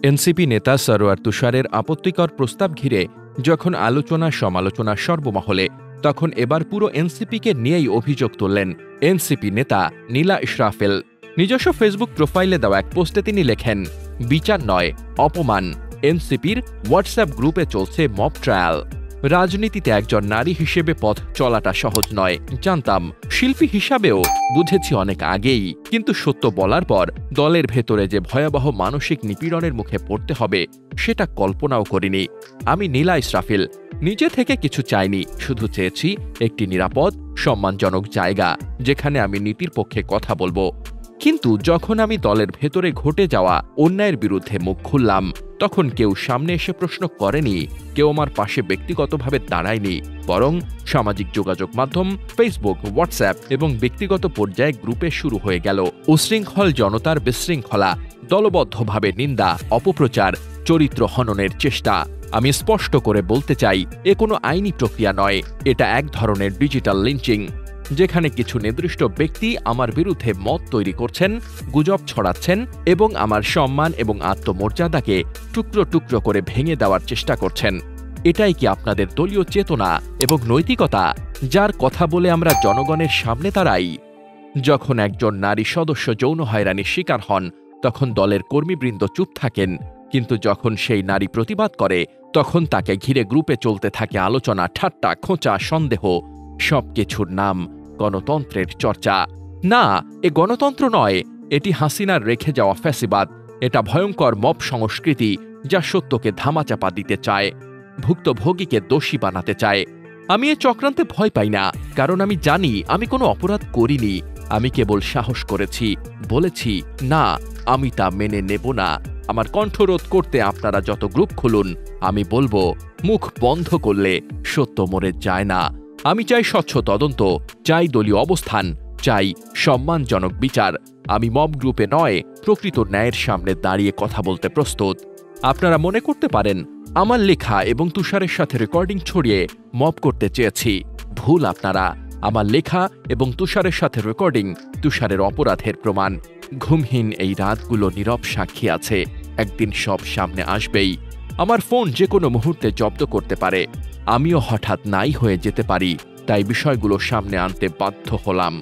NCP নেতা সরোয়ার তুষারের আপত্তিকর প্রস্তাব ঘিরে যখন আলোচনা সমালোচনা সর্বমহলে, তখন এবার পুরো এনসিপিকে নিয়েই অভিযোগ তুললেন এনসিপি নেতা নীলা ইসরাফিল। নিজস্ব ফেসবুক প্রোফাইলে দেওয়া এক পোস্টে তিনি লেখেন, বিচার নয়, অপমান। এনসিপির হোয়াটসঅ্যাপ গ্রুপে চলছে মব ট্রায়াল। রাজনীতিতে একজন নারী হিসেবে পথ চলাটা সহজ নয়, জানতাম। শিল্পী হিসাবেও বুঝেছি অনেক আগেই, কিন্তু সত্য বলার পর দলের ভেতরে যে ভয়াবহ মানসিক নিপীড়নের মুখে পড়তে হবে সেটা কল্পনাও করিনি। আমি নীলা ইসরাফিল নিজে থেকে কিছু চাইনি, শুধু চেয়েছি একটি নিরাপদ, সম্মানজনক জায়গা যেখানে আমি নীতির পক্ষে কথা বলবো। কিন্তু যখন আমি দলের ভেতরে ঘটে যাওয়া অন্যায়ের বিরুদ্ধে মুখ খুললাম, তখন কেউ সামনে এসে প্রশ্ন করেনি, কেউ আমার পাশে ব্যক্তিগতভাবে দাঁড়ায়নি, বরং সামাজিক যোগাযোগ মাধ্যম ফেসবুক, হোয়াটসঅ্যাপ এবং ব্যক্তিগত পর্যায়ে গ্রুপে শুরু হয়ে গেল উশৃঙ্খল জনতার বিশৃঙ্খলা, দলবদ্ধভাবে নিন্দা, অপপ্রচার, চরিত্র হননের চেষ্টা। আমি স্পষ্ট করে বলতে চাই, এ কোনো আইনি প্রক্রিয়া নয়, এটা এক ধরনের ডিজিটাল লিঞ্চিং, যেখানে কিছু নির্দিষ্ট ব্যক্তি আমার বিরুদ্ধে মত তৈরি করছেন, গুজব ছড়াচ্ছেন এবং আমার সম্মান এবং আত্মমর্যাদাকে টুকরো টুকরো করে ভেঙে দেওয়ার চেষ্টা করছেন। এটাই কি আপনাদের দলীয় চেতনা এবং নৈতিকতা, যার কথা বলে আমরা জনগণের সামনে দাঁড়াই? যখন একজন নারী সদস্য যৌন হয়রানির শিকার হন, তখন দলের কর্মীবৃন্দ চুপ থাকেন, কিন্তু যখন সেই নারী প্রতিবাদ করে, তখন তাকে ঘিরে গ্রুপে চলতে থাকে আলোচনা, ঠাট্টা, খোঁচা, সন্দেহ। সবকিছুর নাম গণতন্ত্রের চর্চা। না, এ গণতন্ত্র নয়, এটি হাসিনার রেখে যাওয়া ফ্যাসিবাদ। এটা ভয়ঙ্কর মব সংস্কৃতি, যা সত্যকে ধামাচাপা দিতে চায়, ভুক্তভোগীকে দোষী বানাতে চায়। আমি এ চক্রান্তে ভয় পাই না, কারণ আমি জানি আমি কোনো অপরাধ করিনি। আমি কেবল সাহস করেছি, বলেছি, না, আমি তা মেনে নেব না। আমার কণ্ঠরোধ করতে আপনারা যত গ্রুপ খুলুন, আমি বলবো, মুখ বন্ধ করলে সত্য মরে যায় না। আমি চাই স্বচ্ছ তদন্ত, চাই দলীয় অবস্থান, চাই সম্মানজনক বিচার। আমি মব গ্রুপে নয়, প্রকৃত ন্যায়ের সামনে দাঁড়িয়ে কথা বলতে প্রস্তুত। আপনারা মনে করতে পারেন আমার লেখা এবং তুষারের সাথে রেকর্ডিং ছড়িয়ে মব করতে চেয়েছি। ভুল আপনারা। আমার লেখা এবং তুষারের সাথে রেকর্ডিং তুষারের অপরাধের প্রমাণ। ঘুমহীন এই রাতগুলো নীরব সাক্ষী আছে, একদিন সব সামনে আসবেই। আমার ফোন যে কোনো মুহূর্তে জব্দ করতে পারে, আমিও হঠাৎ নাই হয়ে যেতে পারি, তাই বিষয়গুলো সামনে আনতে বাধ্য হলাম।